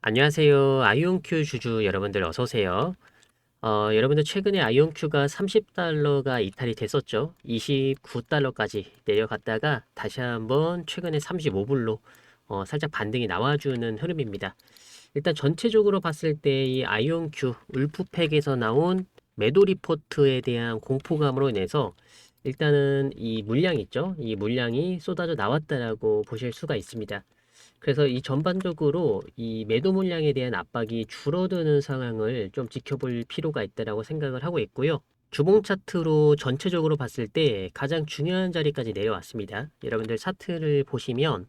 안녕하세요. 아이온큐 주주 여러분들 어서 오세요. 여러분들 최근에 아이온큐가 30달러가 이탈이 됐었죠. 29달러까지 내려갔다가 다시 한번 최근에 35불로 살짝 반등이 나와주는 흐름입니다. 일단 전체적으로 봤을 때 이 아이온큐 울프팩에서 나온 매도 리포트에 대한 공포감으로 인해서 일단은 이 물량 있죠. 이 물량이 쏟아져 나왔다라고 보실 수가 있습니다. 그래서 이 전반적으로 이 매도 물량에 대한 압박이 줄어드는 상황을 좀 지켜볼 필요가 있다라고 생각을 하고 있고요. 주봉 차트로 전체적으로 봤을 때 가장 중요한 자리까지 내려왔습니다. 여러분들 차트를 보시면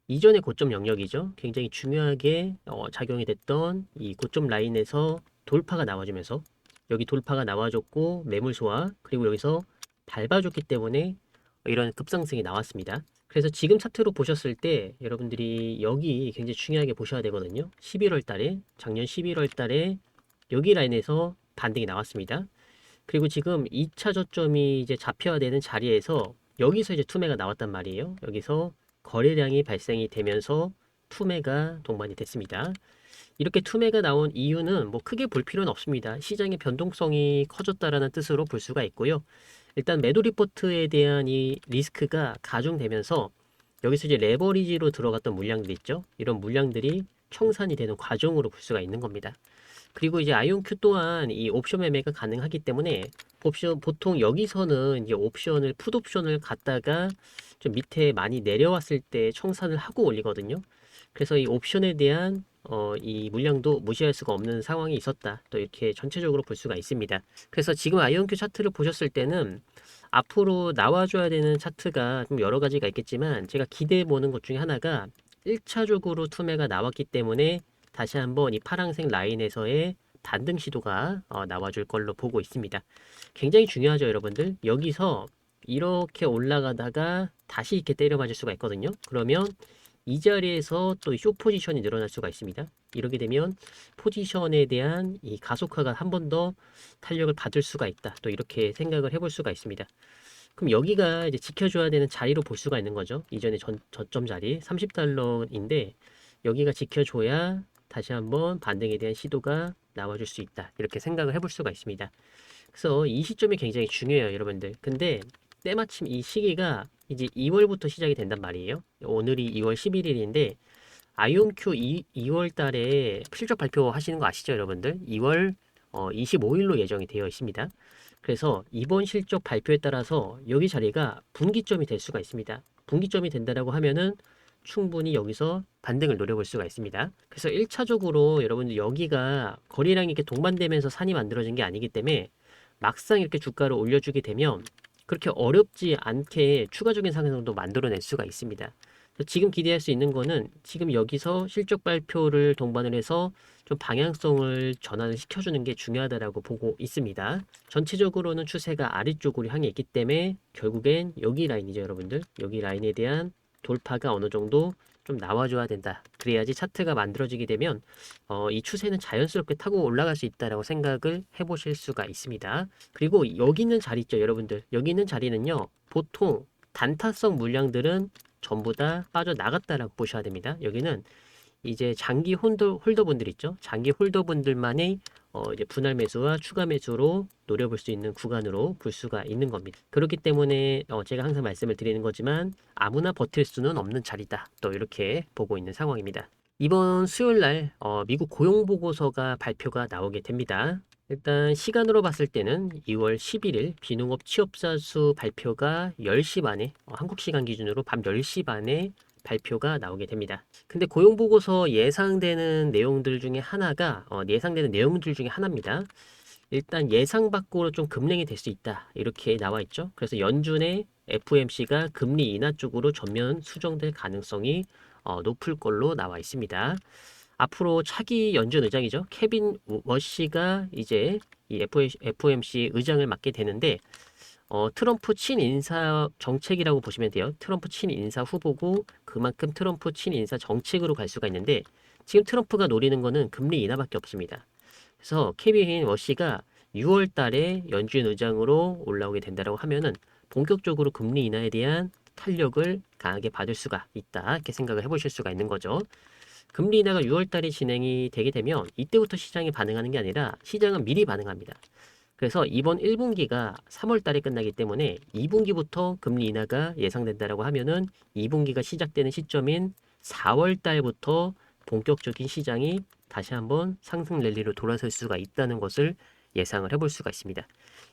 이전의 고점 영역이죠. 굉장히 중요하게 작용이 됐던 이 고점 라인에서 돌파가 나와주면서 여기 돌파가 나와줬고 매물 소화 그리고 여기서 밟아줬기 때문에 이런 급상승이 나왔습니다. 그래서 지금 차트로 보셨을 때 여러분들이 여기 굉장히 중요하게 보셔야 되거든요. 11월 달에 작년 11월 달에 여기 라인에서 반등이 나왔습니다. 그리고 지금 2차 저점이 이제 잡혀야 되는 자리에서 여기서 이제 투매가 나왔단 말이에요. 여기서 거래량이 발생이 되면서 투매가 동반이 됐습니다. 이렇게 투매가 나온 이유는 뭐 크게 볼 필요는 없습니다. 시장의 변동성이 커졌다라는 뜻으로 볼 수가 있고요. 일단 매도 리포트에 대한 이 리스크가 가중되면서 여기서 이제 레버리지로 들어갔던 물량들 있죠. 이런 물량들이 청산이 되는 과정으로 볼 수가 있는 겁니다. 그리고 이제 아이온큐 또한 이 옵션 매매가 가능하기 때문에 보통 여기서는 이제 옵션을 풋옵션을 갖다가 좀 밑에 많이 내려왔을 때 청산을 하고 올리거든요. 그래서 이 옵션에 대한 이 물량도 무시할 수가 없는 상황이 있었다. 또 이렇게 전체적으로 볼 수가 있습니다. 그래서 지금 아이온큐 차트를 보셨을 때는 앞으로 나와줘야 되는 차트가 좀 여러 가지가 있겠지만 제가 기대해 보는 것 중에 하나가 1차적으로 투매가 나왔기 때문에 다시 한번 이 파랑색 라인에서의 반등 시도가 나와줄 걸로 보고 있습니다. 굉장히 중요하죠, 여러분들. 여기서 이렇게 올라가다가 다시 이렇게 때려맞을 수가 있거든요. 그러면 이 자리에서 또 쇼 포지션이 늘어날 수가 있습니다. 이렇게 되면 포지션에 대한 이 가속화가 한 번 더 탄력을 받을 수가 있다. 또 이렇게 생각을 해볼 수가 있습니다. 그럼 여기가 이제 지켜줘야 되는 자리로 볼 수가 있는 거죠. 이전에 저점 자리 30달러인데 여기가 지켜줘야 다시 한번 반등에 대한 시도가 나와줄 수 있다. 이렇게 생각을 해볼 수가 있습니다. 그래서 이 시점이 굉장히 중요해요, 여러분들. 근데 때마침 이 시기가 이제 2월부터 시작이 된단 말이에요. 오늘이 2월 11일인데 아이온큐 2월 달에 실적 발표 하시는 거 아시죠, 여러분들? 2월 25일로 예정이 되어 있습니다. 그래서 이번 실적 발표에 따라서 여기 자리가 분기점이 될 수가 있습니다. 분기점이 된다라고 하면은 충분히 여기서 반등을 노려볼 수가 있습니다. 그래서 1차적으로 여러분들 여기가 거래량이 이렇게 동반되면서 산이 만들어진 게 아니기 때문에 막상 이렇게 주가를 올려주게 되면 그렇게 어렵지 않게 추가적인 상승도 만들어낼 수가 있습니다. 지금 기대할 수 있는 거는 지금 여기서 실적 발표를 동반을 해서 좀 방향성을 전환을 시켜주는 게 중요하다라고 보고 있습니다. 전체적으로는 추세가 아래쪽으로 향해 있기 때문에 결국엔 여기 라인이죠, 여러분들. 여기 라인에 대한 돌파가 어느 정도 좀 나와줘야 된다. 그래야지 차트가 만들어지게 되면 이 추세는 자연스럽게 타고 올라갈 수 있다라고 생각을 해보실 수가 있습니다. 그리고 여기 있는 자리 있죠, 여러분들. 여기 있는 자리는요, 보통 단타성 물량들은 전부 다 빠져나갔다라고 보셔야 됩니다. 여기는 이제 장기 홀더분들 있죠. 장기 홀더분들만의 이제 분할 매수와 추가 매수로 노려볼 수 있는 구간으로 볼 수가 있는 겁니다. 그렇기 때문에 제가 항상 말씀을 드리는 거지만 아무나 버틸 수는 없는 자리다. 또 이렇게 보고 있는 상황입니다. 이번 수요일 날 미국 고용 보고서가 발표가 나오게 됩니다. 일단 시간으로 봤을 때는 2월 11일 비농업 취업자 수 발표가 10시 반에 한국 시간 기준으로 밤 10시 반에 발표가 나오게 됩니다. 근데 고용 보고서 예상되는 내용들 중에 하나가 예상되는 내용들 중에 하나입니다. 일단 예상 밖으로 좀 급냉이 될 수 있다. 이렇게 나와 있죠. 그래서 연준의 FOMC가 금리 인하 쪽으로 전면 수정될 가능성이 높을 걸로 나와 있습니다. 앞으로 차기 연준 의장이죠. 케빈 워시가 이제 이 FOMC 의장을 맡게 되는데 트럼프 친인사 정책이라고 보시면 돼요. 트럼프 친인사 후보고 그만큼 트럼프 친인사 정책으로 갈 수가 있는데 지금 트럼프가 노리는 거는 금리 인하밖에 없습니다. 그래서 케빈 워시가 6월 달에 연준 의장으로 올라오게 된다고 하면은 본격적으로 금리 인하에 대한 탄력을 강하게 받을 수가 있다. 이렇게 생각을 해보실 수가 있는 거죠. 금리 인하가 6월 달에 진행이 되게 되면 이때부터 시장이 반응하는 게 아니라 시장은 미리 반응합니다. 그래서 이번 1분기가 3월 달에 끝나기 때문에 2분기부터 금리 인하가 예상된다라고 하면은 2분기가 시작되는 시점인 4월 달부터 본격적인 시장이 다시 한번 상승 랠리로 돌아설 수가 있다는 것을 예상을 해볼 수가 있습니다.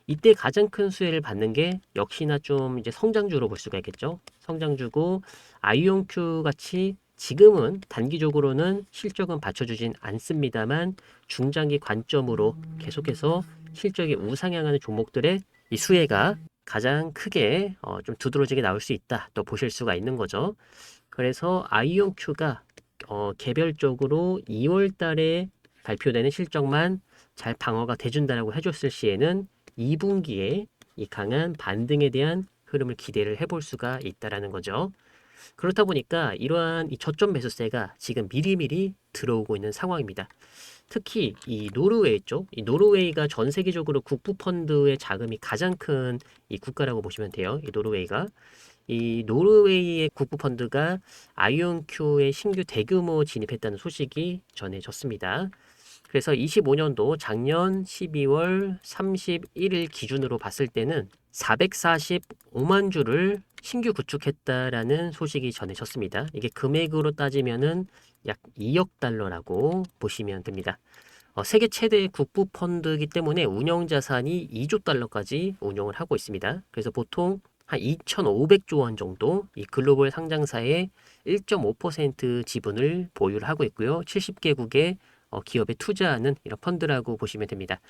이때 가장 큰 수혜를 받는 게 역시나 좀 이제 성장주로 볼 수가 있겠죠. 성장주고 아이온큐 같이 지금은 단기적으로는 실적은 받쳐주진 않습니다만 중장기 관점으로 계속해서 실적이 우상향하는 종목들의 이 수혜가 가장 크게 좀 두드러지게 나올 수 있다. 또 보실 수가 있는 거죠. 그래서 아이온큐가 개별적으로 2월 달에 발표되는 실적만 잘 방어가 돼준다라고 해줬을 시에는 2분기에 이 강한 반등에 대한 흐름을 기대를 해볼 수가 있다라는 거죠. 그렇다 보니까 이러한 이 저점 매수세가 지금 미리미리 들어오고 있는 상황입니다. 특히 이 노르웨이 쪽, 이 노르웨이가 전 세계적으로 국부 펀드의 자금이 가장 큰 이 국가라고 보시면 돼요. 이 노르웨이가. 이 노르웨이의 국부 펀드가 아이온큐에 신규 대규모 진입했다는 소식이 전해졌습니다. 그래서 25년도 작년 12월 31일 기준으로 봤을 때는 445만 주를 신규 구축했다라는 소식이 전해졌습니다. 이게 금액으로 따지면은 약 2억 달러라고 보시면 됩니다. 세계 최대 국부 펀드이기 때문에 운영 자산이 2조 달러까지 운영을 하고 있습니다. 그래서 보통 한 2,500조 원 정도 이 글로벌 상장사의 1.5% 지분을 보유를 하고 있고요. 70개국의 기업에 투자하는 이런 펀드라고 보시면 됩니다.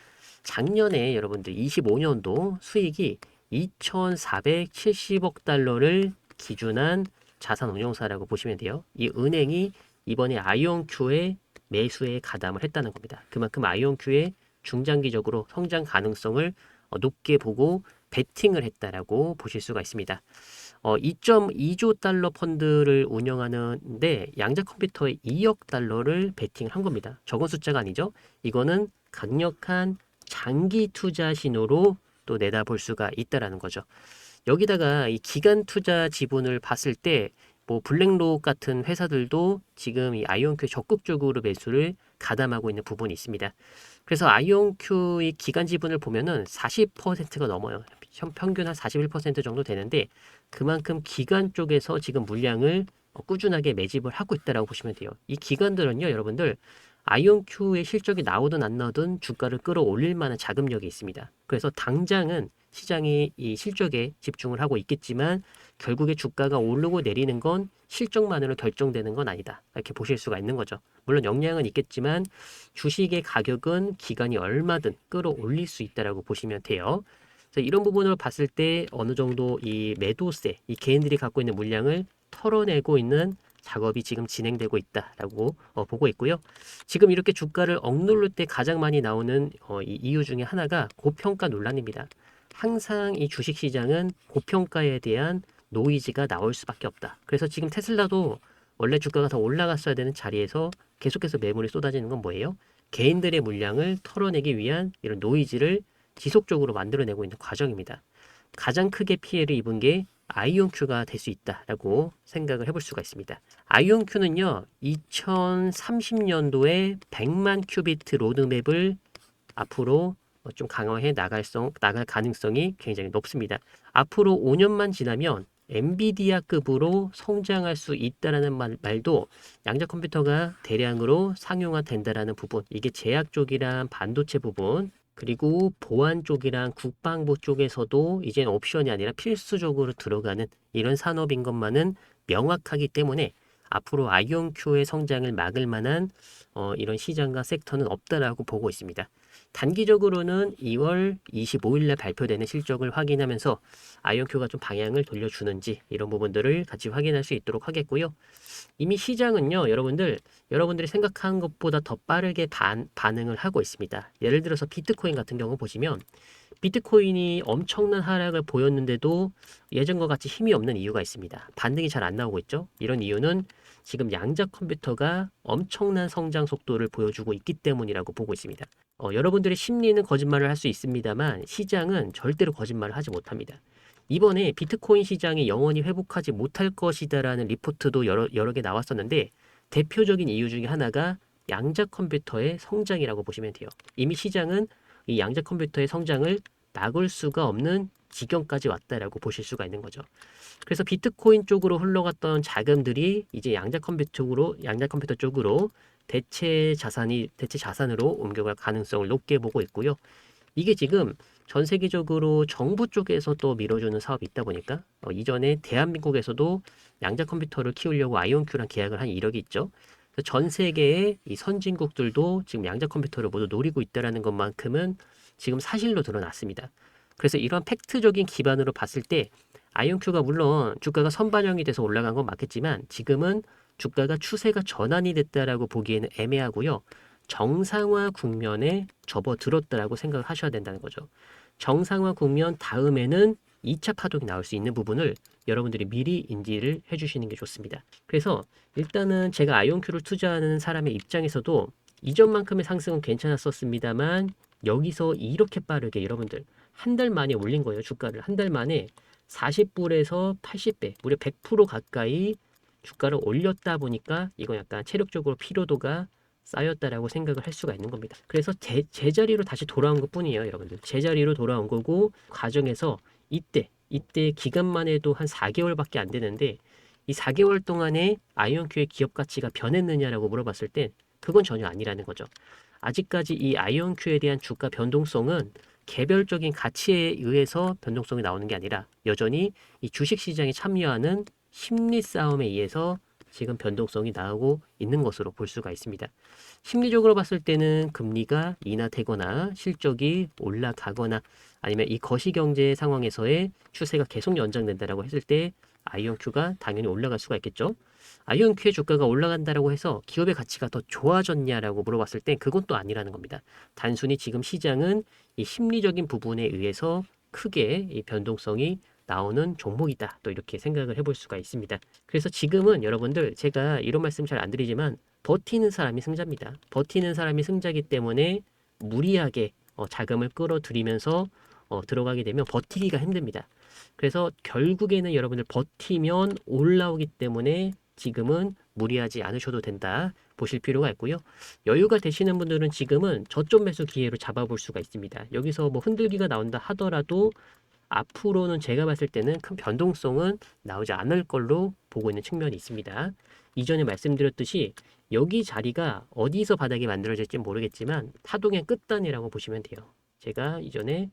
작년에 여러분들 25년도 수익이 2,470억 달러를 기준한 자산 운용사라고 보시면 돼요. 이 은행이 이번에 아이온큐의 매수에 가담을 했다는 겁니다. 그만큼 아이온큐의 중장기적으로 성장 가능성을 높게 보고 베팅을 했다라고 보실 수가 있습니다. 2.2조 달러 펀드를 운영하는데 양자 컴퓨터에 2억 달러를 베팅한 겁니다. 적은 숫자가 아니죠. 이거는 강력한 장기 투자 신호로 또 내다볼 수가 있다라는 거죠. 여기다가 이 기간 투자 지분을 봤을 때 뭐 블랙록 같은 회사들도 지금 이 아이온큐에 적극적으로 매수를 가담하고 있는 부분이 있습니다. 그래서 아이온큐의 기간 지분을 보면은 40%가 넘어요. 평균 한 41% 정도 되는데 그만큼 기관 쪽에서 지금 물량을 꾸준하게 매집을 하고 있다라고 보시면 돼요. 이 기관들은요, 여러분들 아이온큐의 실적이 나오든 안 나오든 주가를 끌어올릴 만한 자금력이 있습니다. 그래서 당장은 시장이 이 실적에 집중을 하고 있겠지만 결국에 주가가 오르고 내리는 건 실적만으로 결정되는 건 아니다. 이렇게 보실 수가 있는 거죠. 물론 영향은 있겠지만 주식의 가격은 기관이 얼마든 끌어올릴 수 있다라고 보시면 돼요. 그래서 이런 부분을 봤을 때 어느 정도 이 매도세, 이 개인들이 갖고 있는 물량을 털어내고 있는 작업이 지금 진행되고 있다라고 보고 있고요. 지금 이렇게 주가를 억누를 때 가장 많이 나오는 이 이유 중에 하나가 고평가 논란입니다. 항상 이 주식시장은 고평가에 대한 노이즈가 나올 수밖에 없다. 그래서 지금 테슬라도 원래 주가가 더 올라갔어야 되는 자리에서 계속해서 매물이 쏟아지는 건 뭐예요? 개인들의 물량을 털어내기 위한 이런 노이즈를 지속적으로 만들어내고 있는 과정입니다. 가장 크게 피해를 입은 게 아이온큐가 될 수 있다라고 생각을 해볼 수가 있습니다. 아이온큐는요, 2030년도에 100만 큐비트 로드맵을 앞으로 좀 강화해 나갈 가능성이 굉장히 높습니다. 앞으로 5년만 지나면 엔비디아급으로 성장할 수 있다라는 말도 양자 컴퓨터가 대량으로 상용화된다라는 부분, 이게 제약 쪽이랑 반도체 부분, 그리고 보안 쪽이랑 국방부 쪽에서도 이젠 옵션이 아니라 필수적으로 들어가는 이런 산업인 것만은 명확하기 때문에 앞으로 아이온큐의 성장을 막을 만한 이런 시장과 섹터는 없다라고 보고 있습니다. 단기적으로는 2월 25일 날 발표되는 실적을 확인하면서 아이온큐가 좀 방향을 돌려주는지 이런 부분들을 같이 확인할 수 있도록 하겠고요. 이미 시장은요, 여러분들이 생각한 것보다 더 빠르게 반응을 하고 있습니다. 예를 들어서 비트코인 같은 경우 보시면 비트코인이 엄청난 하락을 보였는데도 예전과 같이 힘이 없는 이유가 있습니다. 반등이 잘 안 나오고 있죠. 이런 이유는 지금 양자 컴퓨터가 엄청난 성장 속도를 보여주고 있기 때문이라고 보고 있습니다. 여러분들의 심리는 거짓말을 할 수 있습니다만 시장은 절대로 거짓말을 하지 못합니다. 이번에 비트코인 시장이 영원히 회복하지 못할 것이다라는 리포트도 여러 개 나왔었는데 대표적인 이유 중에 하나가 양자 컴퓨터의 성장이라고 보시면 돼요. 이미 시장은 이 양자 컴퓨터의 성장을 막을 수가 없는 지경까지 왔다라고 보실 수가 있는 거죠. 그래서 비트코인 쪽으로 흘러갔던 자금들이 이제 양자 컴퓨터 쪽으로 대체 자산으로 옮겨갈 가능성을 높게 보고 있고요. 이게 지금 전 세계적으로 정부 쪽에서 또 밀어주는 사업이 있다 보니까 이전에 대한민국에서도 양자 컴퓨터를 키우려고 아이온큐랑 계약을 한 이력이 있죠. 그래서 전 세계의 이 선진국들도 지금 양자 컴퓨터를 모두 노리고 있다는 것만큼은 지금 사실로 드러났습니다. 그래서 이런 팩트적인 기반으로 봤을 때 아이온큐가 물론 주가가 선반영이 돼서 올라간 건 맞겠지만 지금은 주가가 추세가 전환이 됐다라고 보기에는 애매하고요. 정상화 국면에 접어들었다라고 생각을 하셔야 된다는 거죠. 정상화 국면 다음에는 2차 파동이 나올 수 있는 부분을 여러분들이 미리 인지를 해주시는 게 좋습니다. 그래서 일단은 제가 아이온큐를 투자하는 사람의 입장에서도 이전만큼의 상승은 괜찮았었습니다만 여기서 이렇게 빠르게 여러분들 한 달 만에 올린 거예요. 주가를 한 달 만에 40불에서 80배, 무려 100% 가까이 주가를 올렸다 보니까 이건 약간 체력적으로 피로도가 쌓였다라고 생각을 할 수가 있는 겁니다. 그래서 제자리로 다시 돌아온 것 뿐이에요, 여러분들. 제자리로 돌아온 거고 과정에서 이때 기간만 해도 한 4개월밖에 안 되는데 이 4개월 동안에 아이온큐의 기업 가치가 변했느냐라고 물어봤을 때 그건 전혀 아니라는 거죠. 아직까지 이 아이온큐에 대한 주가 변동성은 개별적인 가치에 의해서 변동성이 나오는 게 아니라 여전히 이 주식 시장에 참여하는 심리 싸움에 의해서 지금 변동성이 나오고 있는 것으로 볼 수가 있습니다. 심리적으로 봤을 때는 금리가 인하되거나 실적이 올라가거나 아니면 이 거시경제 상황에서의 추세가 계속 연장된다라고 했을 때 아이온큐가 당연히 올라갈 수가 있겠죠. 아이온큐의 주가가 올라간다라고 해서 기업의 가치가 더 좋아졌냐라고 물어봤을 땐 그건 또 아니라는 겁니다. 단순히 지금 시장은 이 심리적인 부분에 의해서 크게 이 변동성이 나오는 종목이다. 또 이렇게 생각을 해볼 수가 있습니다. 그래서 지금은 여러분들 제가 이런 말씀 잘 안 드리지만 버티는 사람이 승자입니다. 버티는 사람이 승자이기 때문에 무리하게 자금을 끌어들이면서 들어가게 되면 버티기가 힘듭니다. 그래서 결국에는 여러분들 버티면 올라오기 때문에 지금은 무리하지 않으셔도 된다 보실 필요가 있고요. 여유가 되시는 분들은 지금은 저점 매수 기회로 잡아볼 수가 있습니다. 여기서 뭐 흔들기가 나온다 하더라도 앞으로는 제가 봤을 때는 큰 변동성은 나오지 않을 걸로 보고 있는 측면이 있습니다. 이전에 말씀드렸듯이 여기 자리가 어디서 바닥이 만들어질지 모르겠지만 파동의 끝단이라고 보시면 돼요. 제가 이전에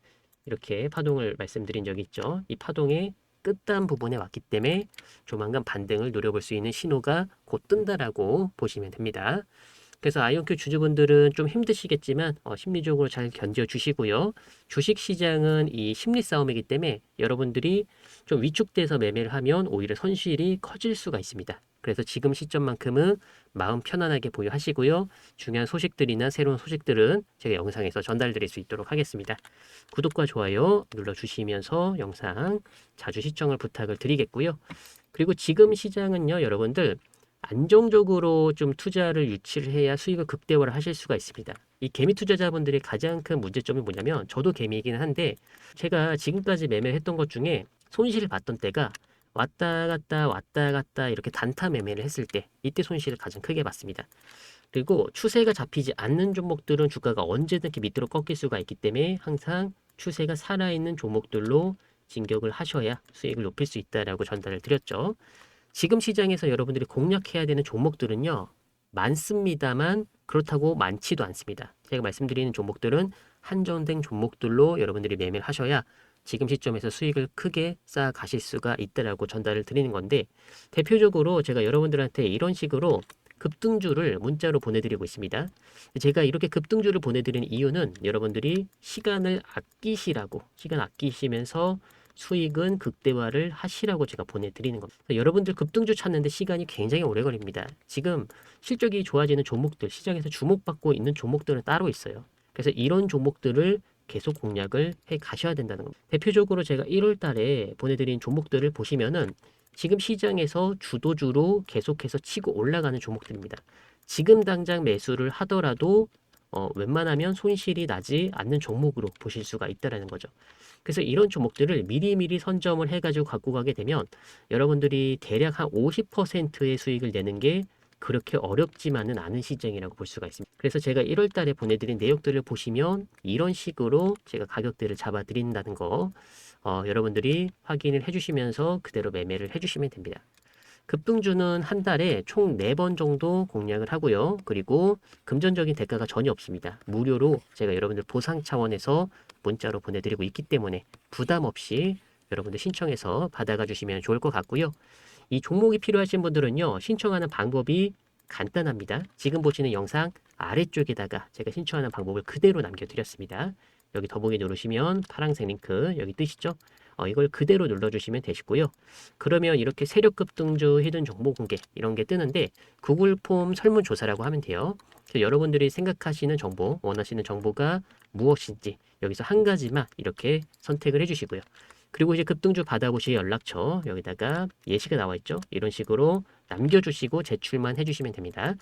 이렇게 파동을 말씀드린 적이 있죠. 이 파동의 끝단 부분에 왔기 때문에 조만간 반등을 노려볼 수 있는 신호가 곧 뜬다라고 보시면 됩니다. 그래서 아이온큐 주주분들은 좀 힘드시겠지만 심리적으로 잘 견뎌주시고요. 주식시장은 이 심리 싸움이기 때문에 여러분들이 좀 위축돼서 매매를 하면 오히려 손실이 커질 수가 있습니다. 그래서 지금 시점만큼은 마음 편안하게 보유하시고요. 중요한 소식들이나 새로운 소식들은 제가 영상에서 전달드릴 수 있도록 하겠습니다. 구독과 좋아요 눌러주시면서 영상 자주 시청을 부탁을 드리겠고요. 그리고 지금 시장은요, 여러분들 안정적으로 좀 투자를 유치를 해야 수익을 극대화를 하실 수가 있습니다. 이 개미 투자자분들의 가장 큰 문제점이 뭐냐면 저도 개미이기는 한데 제가 지금까지 매매를 했던 것 중에 손실을 봤던 때가 왔다 갔다 이렇게 단타 매매를 했을 때 이때 손실을 가장 크게 봤습니다. 그리고 추세가 잡히지 않는 종목들은 주가가 언제든 이렇게 밑으로 꺾일 수가 있기 때문에 항상 추세가 살아있는 종목들로 진격을 하셔야 수익을 높일 수 있다라고 전달을 드렸죠. 지금 시장에서 여러분들이 공략해야 되는 종목들은요, 많습니다만 그렇다고 많지도 않습니다. 제가 말씀드리는 종목들은 한정된 종목들로 여러분들이 매매를 하셔야 지금 시점에서 수익을 크게 쌓아 가실 수가 있다라고 전달을 드리는 건데, 대표적으로 제가 여러분들한테 이런 식으로 급등주를 문자로 보내드리고 있습니다. 제가 이렇게 급등주를 보내드리는 이유는 여러분들이 시간 아끼시면서 수익은 극대화를 하시라고 제가 보내드리는 겁니다. 여러분들 급등주 찾는데 시간이 굉장히 오래 걸립니다. 지금 실적이 좋아지는 종목들, 시장에서 주목받고 있는 종목들은 따로 있어요. 그래서 이런 종목들을 계속 공략을 해 가셔야 된다는 겁니다. 대표적으로 제가 1월 달에 보내드린 종목들을 보시면은 지금 시장에서 주도주로 계속해서 치고 올라가는 종목들입니다. 지금 당장 매수를 하더라도 웬만하면 손실이 나지 않는 종목으로 보실 수가 있다는 거죠. 그래서 이런 종목들을 미리미리 선점을 해가지고 갖고 가게 되면 여러분들이 대략 한 50%의 수익을 내는 게 그렇게 어렵지만은 않은 시장이라고 볼 수가 있습니다. 그래서 제가 1월 달에 보내드린 내역들을 보시면 이런 식으로 제가 가격대를 잡아 드린다는 거 여러분들이 확인을 해주시면서 그대로 매매를 해주시면 됩니다. 급등주는 한 달에 총 4번 정도 공략을 하고요. 그리고 금전적인 대가가 전혀 없습니다. 무료로 제가 여러분들 보상 차원에서 문자로 보내드리고 있기 때문에 부담 없이 여러분들 신청해서 받아가 주시면 좋을 것 같고요. 이 종목이 필요하신 분들은요, 신청하는 방법이 간단합니다. 지금 보시는 영상 아래쪽에다가 제가 신청하는 방법을 그대로 남겨드렸습니다. 여기 더보기 누르시면 파란색 링크 여기 뜨시죠? 이걸 그대로 눌러주시면 되시고요. 그러면 이렇게 세력 급등주 히든 정보 공개 이런 게 뜨는데 구글 폼 설문조사라고 하면 돼요. 그래서 여러분들이 생각하시는 정보, 원하시는 정보가 무엇인지 여기서 한 가지만 이렇게 선택을 해주시고요. 그리고 이제 급등주 받아보실 연락처 여기다가 예시가 나와 있죠. 이런 식으로 남겨주시고 제출만 해주시면 됩니다.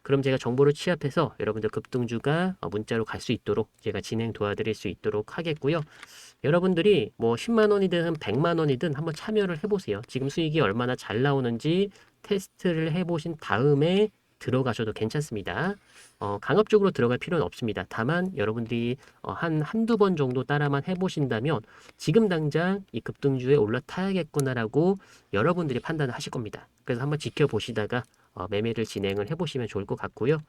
그럼 제가 정보를 취합해서 여러분들 급등주가 문자로 갈 수 있도록 제가 진행 도와드릴 수 있도록 하겠고요. 여러분들이 뭐 10만 원이든 100만 원이든 한번 참여를 해보세요. 지금 수익이 얼마나 잘 나오는지 테스트를 해보신 다음에 들어가셔도 괜찮습니다. 강압적으로 들어갈 필요는 없습니다. 다만 여러분들이 한두 번 정도 따라만 해보신다면 지금 당장 이 급등주에 올라타야겠구나라고 여러분들이 판단을 하실 겁니다. 그래서 한번 지켜보시다가 매매를 진행을 해보시면 좋을 것 같고요.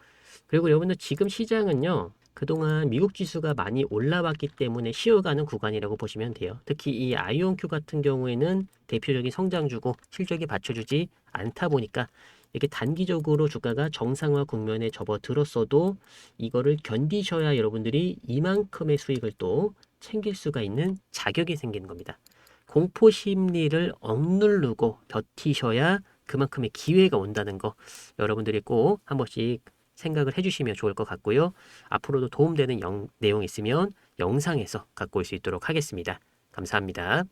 그리고 여러분들 지금 시장은요. 그동안 미국 지수가 많이 올라왔기 때문에 쉬어가는 구간이라고 보시면 돼요. 특히 이 아이온큐 같은 경우에는 대표적인 성장주고 실적이 받쳐주지 않다 보니까 이렇게 단기적으로 주가가 정상화 국면에 접어들었어도 이거를 견디셔야 여러분들이 이만큼의 수익을 또 챙길 수가 있는 자격이 생기는 겁니다. 공포 심리를 억누르고 버티셔야 그만큼의 기회가 온다는 거 여러분들이 꼭 한 번씩 생각을 해주시면 좋을 것 같고요. 앞으로도 도움되는 내용 있으면 영상에서 갖고 올 수 있도록 하겠습니다. 감사합니다.